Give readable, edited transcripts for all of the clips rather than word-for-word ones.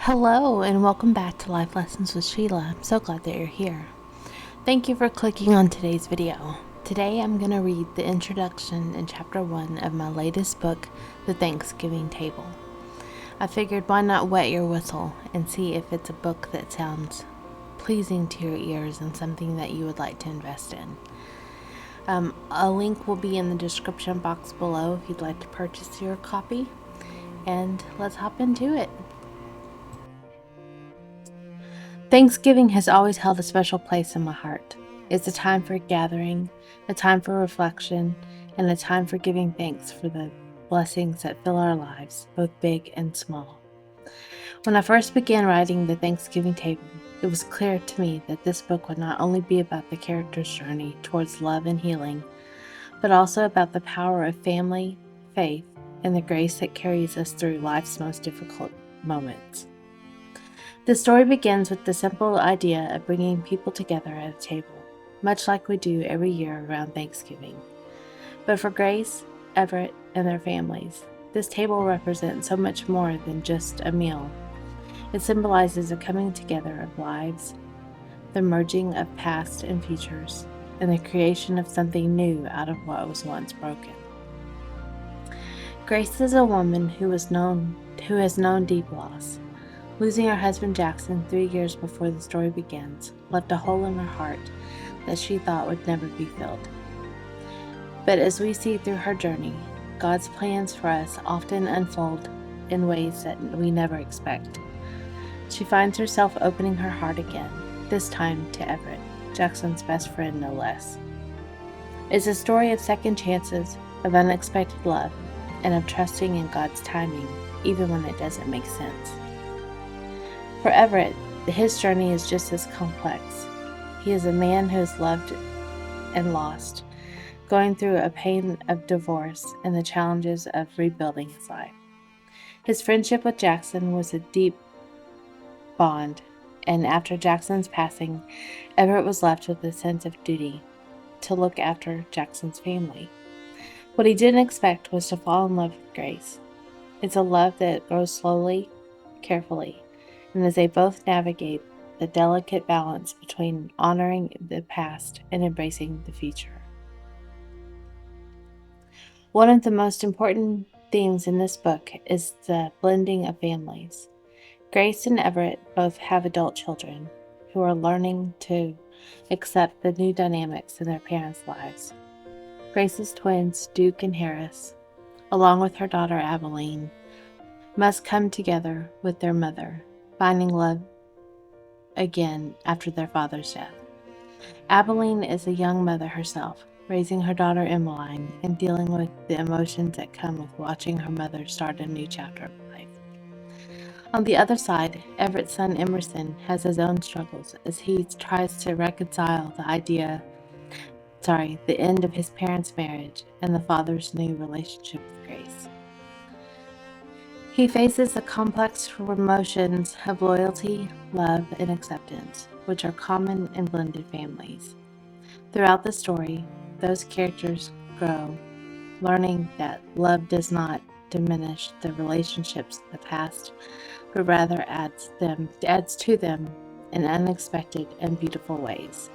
Hello, and welcome back to Life Lessons with Sheila. I'm so glad that you're here. Thank you for clicking on today's video. Today I'm going to read the introduction in chapter 1 of my latest book, The Thanksgiving Table. I figured why not wet your whistle and see if it's a book that sounds pleasing to your ears and something that you would like to invest in. A link will be in the description box below if you'd like to purchase your copy. And let's hop into it. Thanksgiving has always held a special place in my heart. It's a time for gathering, a time for reflection, and a time for giving thanks for the blessings that fill our lives, both big and small. When I first began writing the Thanksgiving Table, it was clear to me that this book would not only be about the character's journey towards love and healing, but also about the power of family, faith, and the grace that carries us through life's most difficult moments. The story begins with the simple idea of bringing people together at a table, much like we do every year around Thanksgiving. But for Grace, Everette, and their families, this table represents so much more than just a meal. It symbolizes a coming together of lives, the merging of past and futures, and the creation of something new out of what was once broken. Grace is a woman who has known deep loss. Losing her husband Jackson 3 years before the story begins left a hole in her heart that she thought would never be filled. But as we see through her journey, God's plans for us often unfold in ways that we never expect. She finds herself opening her heart again, this time to Everette, Jackson's best friend no less. It's a story of second chances, of unexpected love, and of trusting in God's timing, even when it doesn't make sense. For Everette, his journey is just as complex. He is a man who has loved and lost, going through a pain of divorce and the challenges of rebuilding his life. His friendship with Jackson was a deep bond, and after Jackson's passing, Everette was left with a sense of duty to look after Jackson's family. What he didn't expect was to fall in love with Grace. It's a love that grows slowly, carefully, and as they both navigate the delicate balance between honoring the past and embracing the future. One of the most important themes in this book is the blending of families. Grace and Everette both have adult children who are learning to accept the new dynamics in their parents' lives. Grace's twins, Duke and Harris, along with her daughter Abilene, must come together with their mother, finding love again after their father's death. Abilene is a young mother herself, raising her daughter Emmeline and dealing with the emotions that come with watching her mother start a new chapter of life. On the other side, Everett's son Emerson has his own struggles as he tries to reconcile the end of his parents' marriage and the father's new relationship with Grace. He faces the complex emotions of loyalty, love, and acceptance, which are common in blended families. Throughout the story, those characters grow, learning that love does not diminish the relationships of the past, but rather adds to them in unexpected and beautiful ways.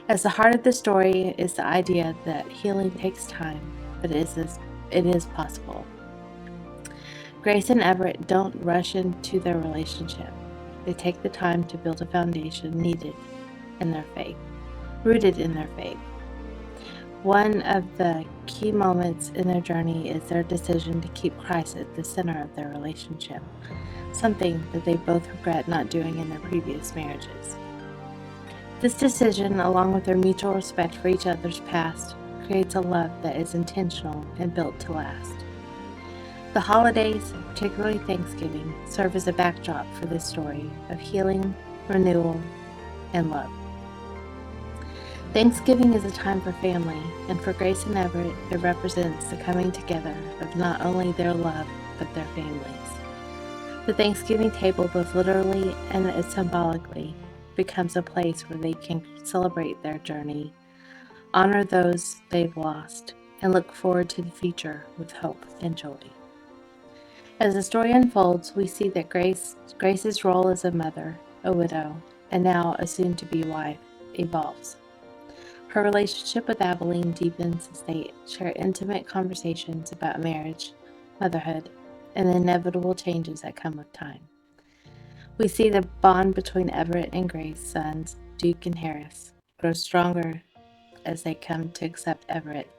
As the heart of the story is the idea that healing takes time, but it is possible. Grace and Everette don't rush into their relationship. They take the time to build a foundation rooted in their faith. One of the key moments in their journey is their decision to keep Christ at the center of their relationship, something that they both regret not doing in their previous marriages. This decision, along with their mutual respect for each other's past, creates a love that is intentional and built to last. The holidays, particularly Thanksgiving, serve as a backdrop for this story of healing, renewal, and love. Thanksgiving is a time for family, and for Grace and Everette, it represents the coming together of not only their love, but their families. The Thanksgiving table, both literally and symbolically, becomes a place where they can celebrate their journey, honor those they've lost, and look forward to the future with hope and joy. As the story unfolds, we see that Grace's role as a mother, a widow, and now a soon-to-be wife evolves. Her relationship with Abilene deepens as they share intimate conversations about marriage, motherhood, and the inevitable changes that come with time. We see the bond between Everett and Grace's sons, Duke and Harris, grow stronger as they come to accept Everett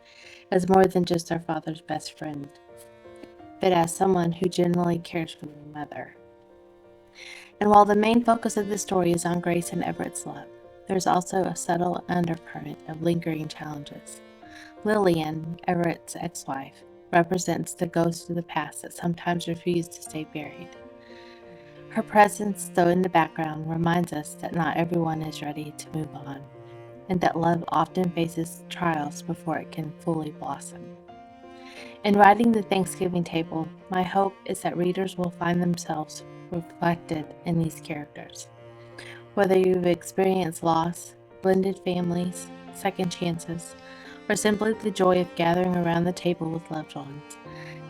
as more than just their father's best friend, but as someone who genuinely cares for their mother. And while the main focus of the story is on Grace and Everett's love, there's also a subtle undercurrent of lingering challenges. Lillian, Everett's ex-wife, represents the ghost of the past that sometimes refuses to stay buried. Her presence, though in the background, reminds us that not everyone is ready to move on, and that love often faces trials before it can fully blossom. In writing the Thanksgiving table, my hope is that readers will find themselves reflected in these characters. Whether you've experienced loss, blended families, second chances, or simply the joy of gathering around the table with loved ones,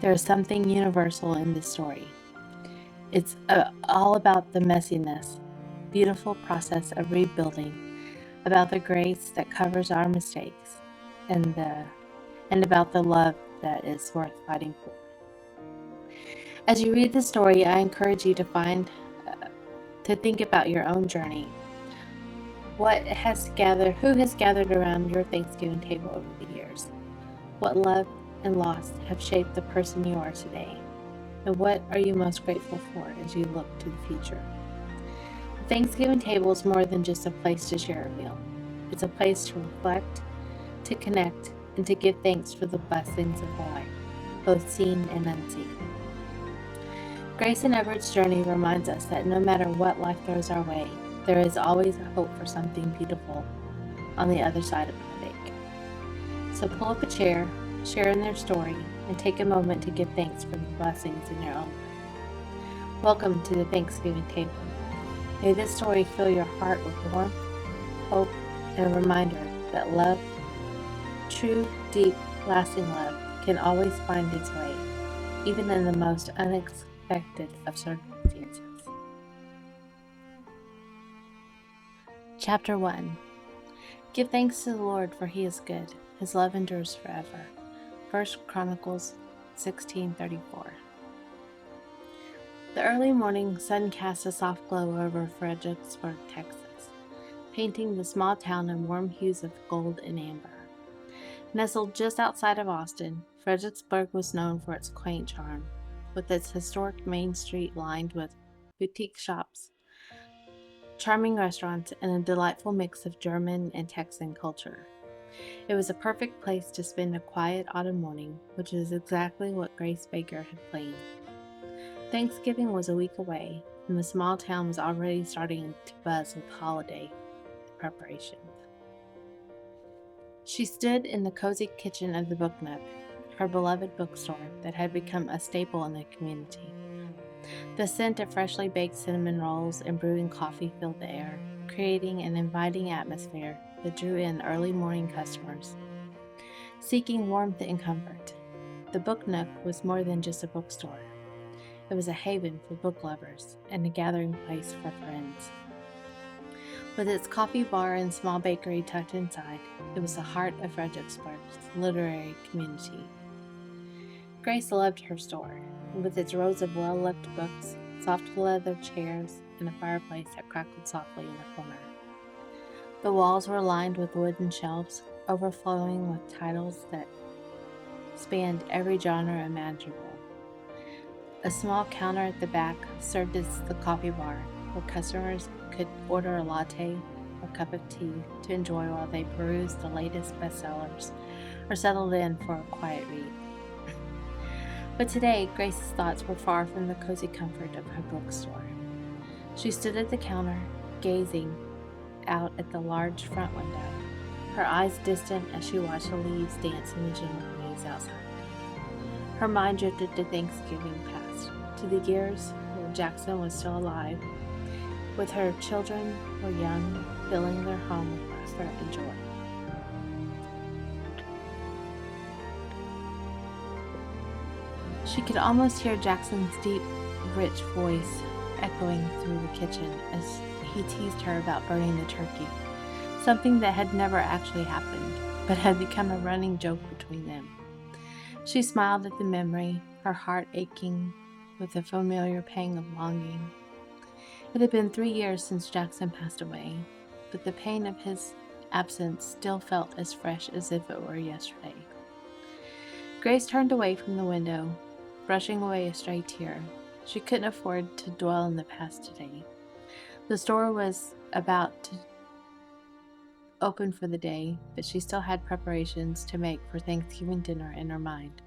there is something universal in this story. It's all about the messiness, beautiful process of rebuilding, about the grace that covers our mistakes, and about the love that is worth fighting for. As you read the story, I encourage you to think about your own journey. Who has gathered around your Thanksgiving table over the years? What love and loss have shaped the person you are today? And what are you most grateful for as you look to the future? The Thanksgiving table is more than just a place to share a meal. It's a place to reflect, to connect, and to give thanks for the blessings of life, both seen and unseen. Grace and Everett's journey reminds us that no matter what life throws our way, there is always a hope for something beautiful on the other side of heartache. So pull up a chair, share in their story, and take a moment to give thanks for the blessings in your own life. Welcome to the Thanksgiving table. May this story fill your heart with warmth, hope, and a reminder that love, true, deep, lasting love, can always find its way, even in the most unexpected of circumstances. Chapter 1. Give thanks to the Lord, for he is good. His love endures forever. 1 Chronicles 16:34. The early morning sun cast a soft glow over Fredericksburg, Texas, painting the small town in warm hues of gold and amber. Nestled just outside of Austin, Fredericksburg was known for its quaint charm, with its historic main street lined with boutique shops, charming restaurants, and a delightful mix of German and Texan culture. It was a perfect place to spend a quiet autumn morning, which is exactly what Grace Baker had planned. Thanksgiving was a week away, and the small town was already starting to buzz with holiday preparations. She stood in the cozy kitchen of the Book Nook, her beloved bookstore that had become a staple in the community. The scent of freshly baked cinnamon rolls and brewing coffee filled the air, creating an inviting atmosphere that drew in early morning customers, seeking warmth and comfort. The Book Nook was more than just a bookstore. It was a haven for book lovers and a gathering place for friends. With its coffee bar and small bakery tucked inside, it was the heart of Fredericksburg's literary community. Grace loved her store, with its rows of well-loved books, soft leather chairs, and a fireplace that crackled softly in the corner. The walls were lined with wooden shelves, overflowing with titles that spanned every genre imaginable. A small counter at the back served as the coffee bar, where customers could order a latte or cup of tea to enjoy while they perused the latest bestsellers or settled in for a quiet read. But today, Grace's thoughts were far from the cozy comfort of her bookstore. She stood at the counter, gazing out at the large front window, her eyes distant as she watched the leaves dance in the gentle breeze outside. Her mind drifted to Thanksgiving past, to the years where Jackson was still alive, with her children were young, filling their home with laughter and joy. She could almost hear Jackson's deep, rich voice echoing through the kitchen as he teased her about burning the turkey, something that had never actually happened, but had become a running joke between them. She smiled at the memory, her heart aching with a familiar pang of longing. It had been 3 years since Jackson passed away, but the pain of his absence still felt as fresh as if it were yesterday. Grace turned away from the window, brushing away a stray tear. She couldn't afford to dwell in the past today. The store was about to open for the day, but she still had preparations to make for Thanksgiving dinner in her mind.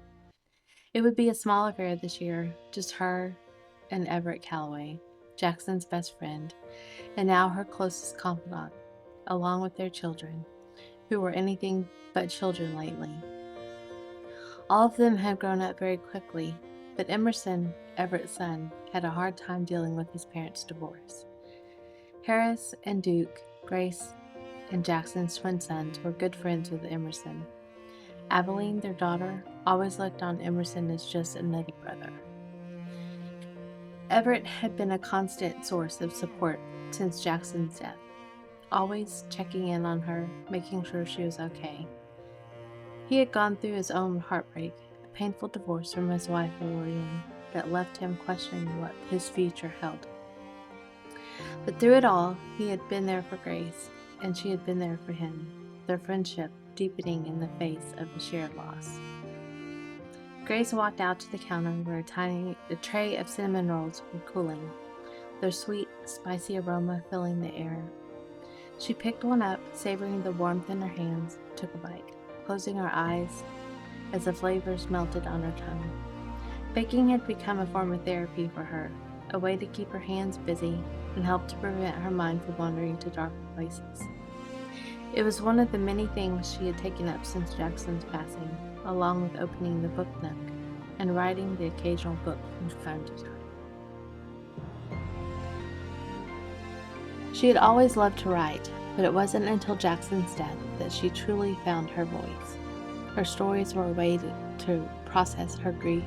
It would be a small affair this year, just her and Everett Calloway, Jackson's best friend, and now her closest confidant, along with their children, who were anything but children lately. All of them had grown up very quickly, but Emerson, Everett's son, had a hard time dealing with his parents' divorce. Harris and Duke, Grace, and Jackson's twin sons were good friends with Emerson. Abilene, their daughter, always looked on Emerson as just another brother. Everett had been a constant source of support since Jackson's death, always checking in on her, making sure she was okay. He had gone through his own heartbreak, a painful divorce from his wife Lillian that left him questioning what his future held. But through it all, he had been there for Grace, and she had been there for him, their friendship deepening in the face of a shared loss. Grace walked out to the counter where a tray of cinnamon rolls were cooling, their sweet, spicy aroma filling the air. She picked one up, savoring the warmth in her hands, took a bite, closing her eyes as the flavors melted on her tongue. Baking had become a form of therapy for her, a way to keep her hands busy and help to prevent her mind from wandering to darker places. It was one of the many things she had taken up since Jackson's passing, along with opening the book nook and writing the occasional book from time to time. She had always loved to write, but it wasn't until Jackson's death that she truly found her voice. Her stories were a way to process her grief,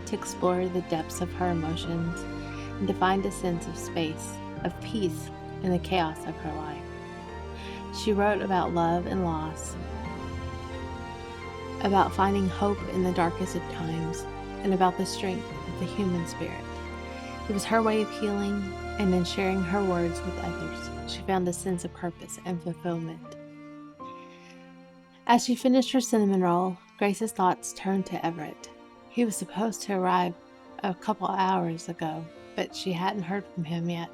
to explore the depths of her emotions, and to find a sense of space, of peace in the chaos of her life. She wrote about love and loss, about finding hope in the darkest of times, and about the strength of the human spirit. It was her way of healing, and in sharing her words with others, she found a sense of purpose and fulfillment. As she finished her cinnamon roll, Grace's thoughts turned to Everett. He was supposed to arrive a couple hours ago, but she hadn't heard from him yet.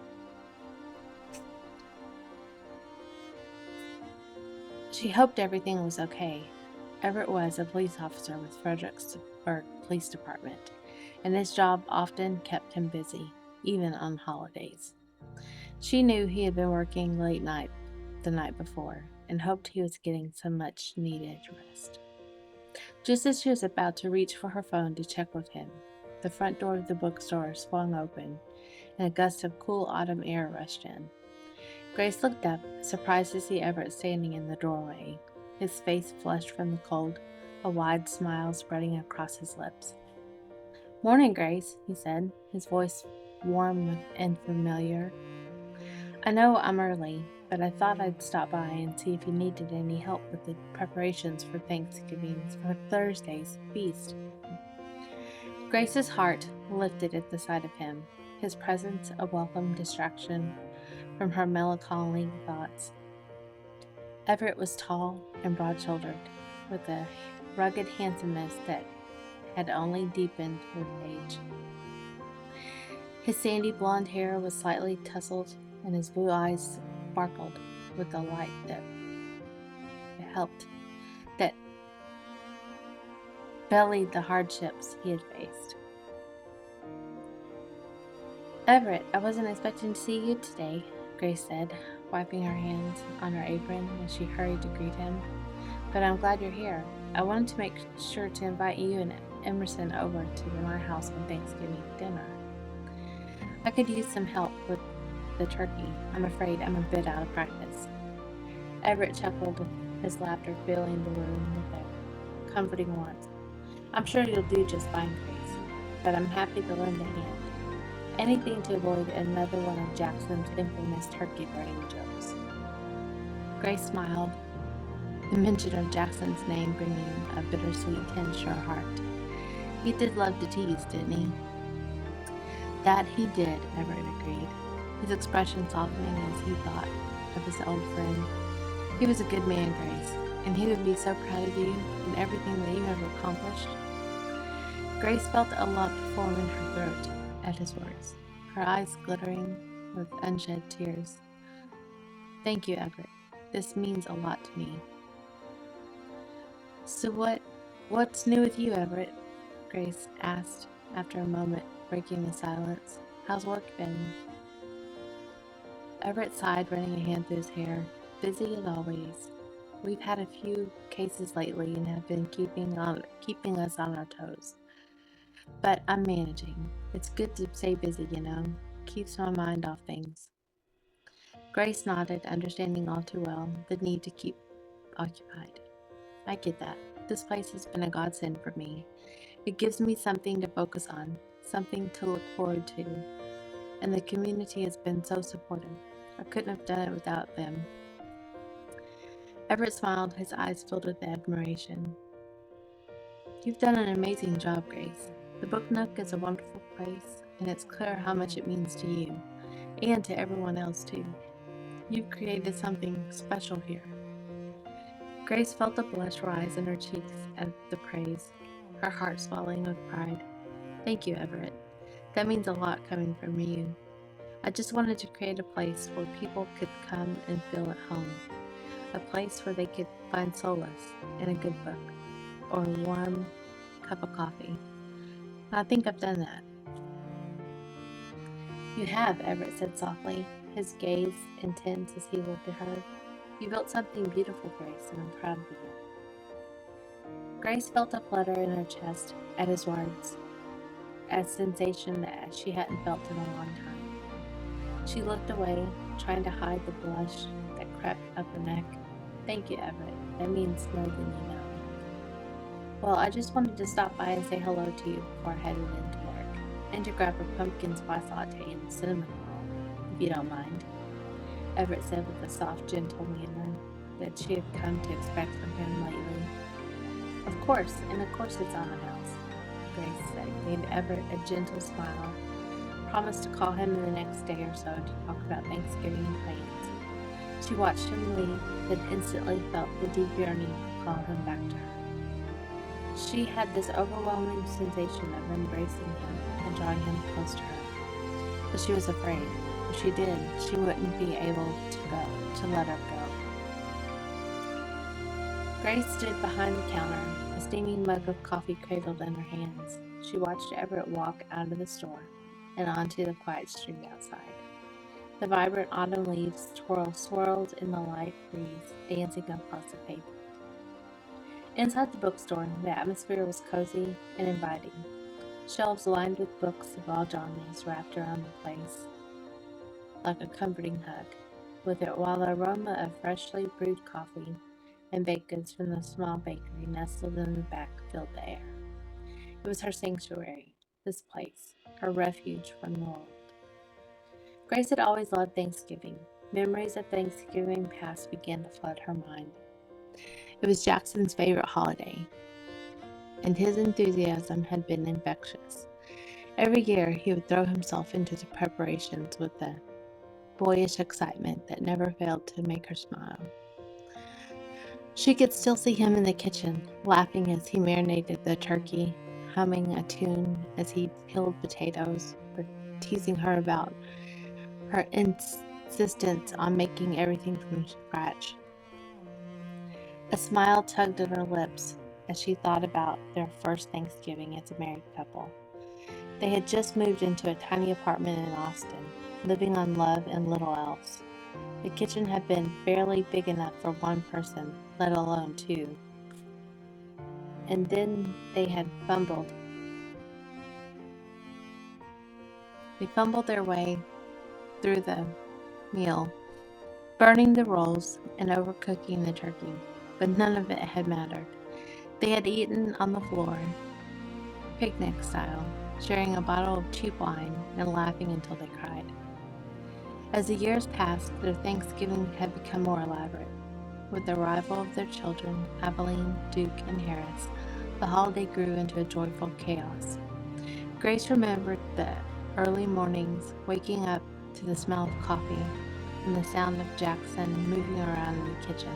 She hoped everything was okay. Everett was a police officer with Fredericksburg Police Department, and his job often kept him busy, even on holidays. She knew he had been working late night the night before, and hoped he was getting some much-needed rest. Just as she was about to reach for her phone to check with him, the front door of the bookstore swung open, and a gust of cool autumn air rushed in. Grace looked up, surprised to see Everett standing in the doorway, his face flushed from the cold, a wide smile spreading across his lips. "Morning, Grace," he said, his voice warm and familiar. "I know I'm early, but I thought I'd stop by and see if you needed any help with the preparations for Thanksgiving's for Thursday's feast." Grace's heart lifted at the sight of him, his presence a welcome distraction from her melancholy thoughts. Everett was tall and broad-shouldered, with a rugged handsomeness that had only deepened with age. His sandy blonde hair was slightly tousled, and his blue eyes sparkled with a light that bellied the hardships he had faced. "Everett, I wasn't expecting to see you today," Grace said, wiping her hands on her apron as she hurried to greet him. "But I'm glad you're here. I wanted to make sure to invite you and Emerson over to my house on Thanksgiving dinner. I could use some help with the turkey. I'm afraid I'm a bit out of practice." Everett chuckled, his laughter filling the room with a comforting warmth. "I'm sure you'll do just fine, Grace. but I'm happy to lend a hand. Anything to avoid another one of Jackson's infamous turkey burning jokes. Grace smiled, the mention of Jackson's name bringing a bittersweet tinge to her heart. He did love to tease, didn't he? That he did, Everett agreed, his expression softening as he thought of his old friend. He was a good man, Grace, and he would be so proud of you and everything that you have accomplished. Grace felt a lump form in her throat at his words, her eyes glittering with unshed tears. Thank you, Everett. This means a lot to me. So what's new with you, Everett? Grace asked after a moment, breaking the silence. How's work been? Everett sighed, running a hand through his hair. Busy as always. We've had a few cases lately and have been keeping us on our toes. But I'm managing. It's good to stay busy, you know. Keeps my mind off things. Grace nodded, understanding all too well the need to keep occupied. I get that. This place has been a godsend for me. It gives me something to focus on, something to look forward to. And the community has been so supportive. I couldn't have done it without them. Everett smiled, his eyes filled with admiration. You've done an amazing job, Grace. The Book Nook is a wonderful place, and it's clear how much it means to you, and to everyone else too. You've created something special here. Grace felt a blush rise in her cheeks at the praise, her heart swelling with pride. Thank you, Everett. That means a lot coming from you. I just wanted to create a place where people could come and feel at home. A place where they could find solace in a good book or a warm cup of coffee. I think I've done that. You have, Everett said softly, his gaze intense as he looked at her. You built something beautiful, Grace, and I'm proud of you. Grace felt a flutter in her chest at his words, a sensation that she hadn't felt in a long time. She looked away, trying to hide the blush that crept up her neck. Thank you, Everett. That means more than you know. Well, I just wanted to stop by and say hello to you before I headed into work, and to grab a pumpkin spice latte and a cinnamon roll, if you don't mind, Everett said with a soft, gentle manner that she had come to expect from him lately. Of course, and of course it's on the house, Grace said, gave Everett a gentle smile, promised to call him in the next day or so to talk about Thanksgiving plans. She watched him leave, then instantly felt the deep yearning to call him back to her. She had this overwhelming sensation of embracing him and drawing him close to her. But she was afraid. If she did, she wouldn't be able to let her go. Grace stood behind the counter, a steaming mug of coffee cradled in her hands. She watched Everett walk out of the store and onto the quiet street outside. The vibrant autumn leaves swirled in the light breeze, dancing across the pavement. Inside the bookstore, the atmosphere was cozy and inviting. Shelves lined with books of all genres wrapped around the place like a comforting hug, while the aroma of freshly brewed coffee and baked goods from the small bakery nestled in the back filled the air. It was her sanctuary, this place, her refuge from the world. Grace had always loved Thanksgiving. Memories of Thanksgiving past began to flood her mind. It was Jackson's favorite holiday, and his enthusiasm had been infectious. Every year, he would throw himself into the preparations with a boyish excitement that never failed to make her smile. She could still see him in the kitchen, laughing as he marinated the turkey, humming a tune as he peeled potatoes, or teasing her about her insistence on making everything from scratch. A smile tugged at her lips as she thought about their first Thanksgiving as a married couple. They had just moved into a tiny apartment in Austin, living on love and little else. The kitchen had been barely big enough for one person, let alone two. And then they had fumbled. They fumbled their way through the meal, burning the rolls and overcooking the turkey, but none of it had mattered. They had eaten on the floor, picnic style, sharing a bottle of cheap wine and laughing until they cried. As the years passed, their Thanksgiving had become more elaborate. With the arrival of their children, Abilene, Duke, and Harris, the holiday grew into a joyful chaos. Grace remembered the early mornings, waking up to the smell of coffee and the sound of Jackson moving around in the kitchen,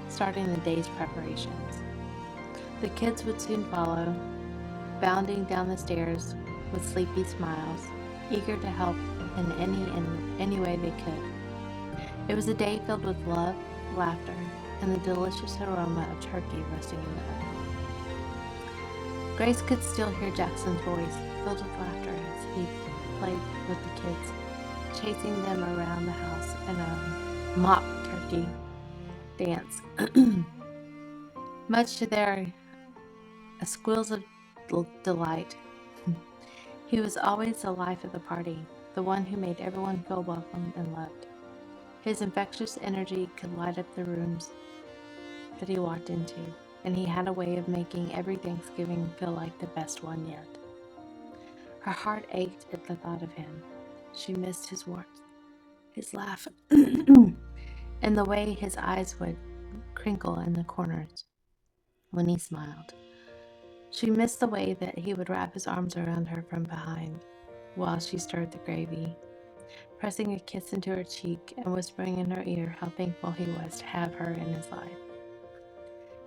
starting the day's preparations. The kids would soon follow, bounding down the stairs with sleepy smiles, eager to help in any way they could. It was a day filled with love, laughter, and the delicious aroma of turkey roasting in the oven. Grace could still hear Jackson's voice, filled with laughter as he played with the kids, chasing them around the house in a mock turkey dance. Much to their squeals of delight. He was always the life of the party, the one who made everyone feel welcome and loved. His infectious energy could light up the rooms that he walked into, and he had a way of making every Thanksgiving feel like the best one yet. Her heart ached at the thought of him. She missed his warmth, his laugh, and the way his eyes would crinkle in the corners when he smiled. She missed the way that he would wrap his arms around her from behind while she stirred the gravy, pressing a kiss into her cheek and whispering in her ear how thankful he was to have her in his life.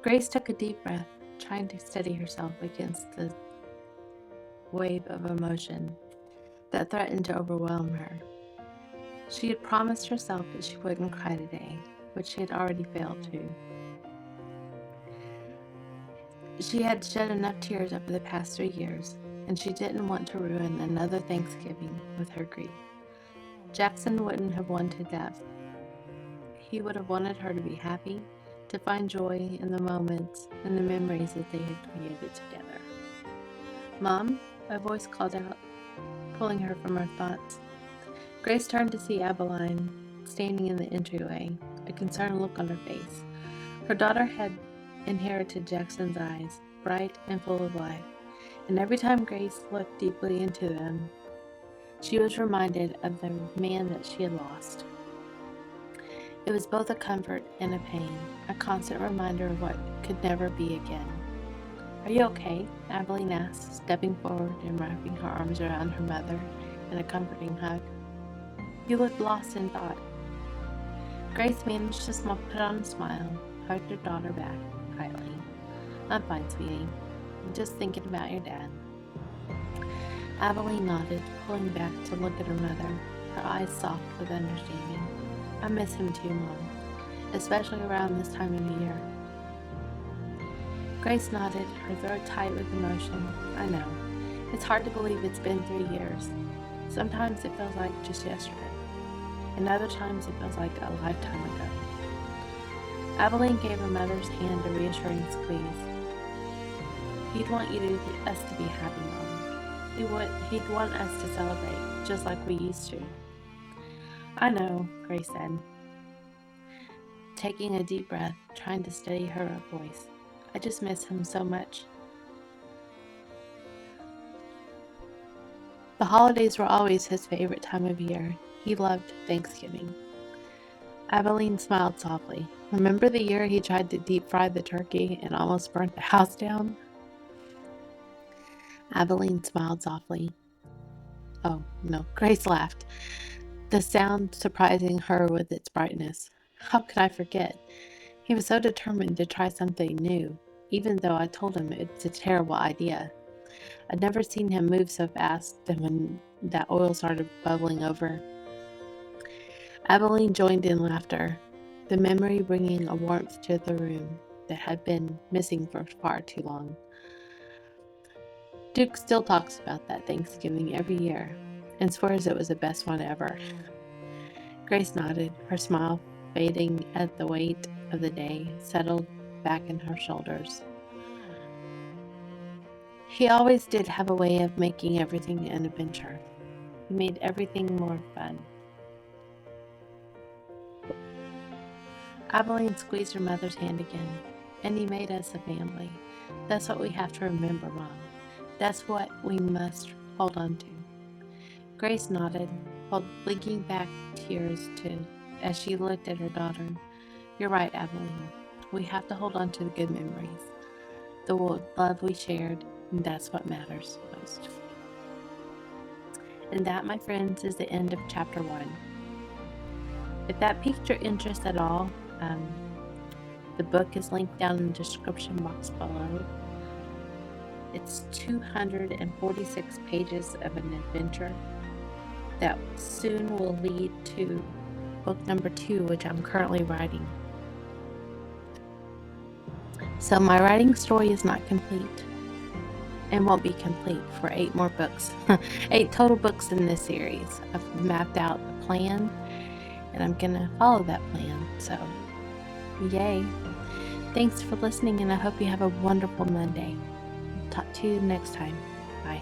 Grace took a deep breath, trying to steady herself against the wave of emotion that threatened to overwhelm her. She had promised herself that she wouldn't cry today, which she had already failed to. She had shed enough tears over the past 3 years, and she didn't want to ruin another Thanksgiving with her grief. Jackson wouldn't have wanted that. He would have wanted her to be happy, to find joy in the moments and the memories that they had created together. "Mom," a voice called out, pulling her from her thoughts. Grace turned to see Abilene standing in the entryway, a concerned look on her face. Her daughter had inherited Jackson's eyes, bright and full of life, and every time Grace looked deeply into them, she was reminded of the man that she had lost. It was both a comfort and a pain, a constant reminder of what could never be again. "Are you okay?" Abilene asked, stepping forward and wrapping her arms around her mother in a comforting hug. "You looked lost in thought." Grace managed to put on a smile, hugged her daughter back tightly. "I'm fine, sweetie. I'm just thinking about your dad." Abilene nodded, pulling back to look at her mother, her eyes soft with understanding. "I miss him too, Mom, especially around this time of year." Grace nodded, her throat tight with emotion. "I know. It's hard to believe it's been 3 years. Sometimes it feels like just yesterday, and other times it feels like a lifetime ago." Abilene gave her mother's hand a reassuring squeeze. "He'd want us to be happy, Mom. He'd want us to celebrate, just like we used to." "I know," Grace said, taking a deep breath, trying to steady her voice. "I just miss him so much." The holidays were always his favorite time of year. He loved Thanksgiving. Abilene smiled softly. "Remember the year he tried to deep fry the turkey and almost burnt the house down?" Abilene smiled softly. "Oh, no," Grace laughed, the sound surprising her with its brightness. "How could I forget? He was so determined to try something new, even though I told him it's a terrible idea. I'd never seen him move so fast than when that oil started bubbling over." Abilene joined in laughter, the memory bringing a warmth to the room that had been missing for far too long. Duke still talks about that Thanksgiving every year and swears it was the best one ever. Grace nodded, her smile fading as the weight of the day settled back in her shoulders. He always did have a way of making everything an adventure. He made everything more fun. Abilene squeezed her mother's hand again. "And he made us a family. That's what we have to remember, Mom. That's what we must hold on to. Grace nodded, while blinking back tears as she looked at her daughter. You're right, Evelyn. We have to hold on to the good memories, the love we shared, and that's what matters most. And that, my friends, is the end of chapter 1. If that piqued your interest at all, the book is linked down in the description box below. It's 246 pages of an adventure that soon will lead to book number 2, which I'm currently writing. So my writing story is not complete and won't be complete for 8 more books. 8 total books in this series. I've mapped out the plan and I'm gonna follow that plan. So yay. Thanks for listening, and I hope you have a wonderful Monday. Talk to you next time. Bye.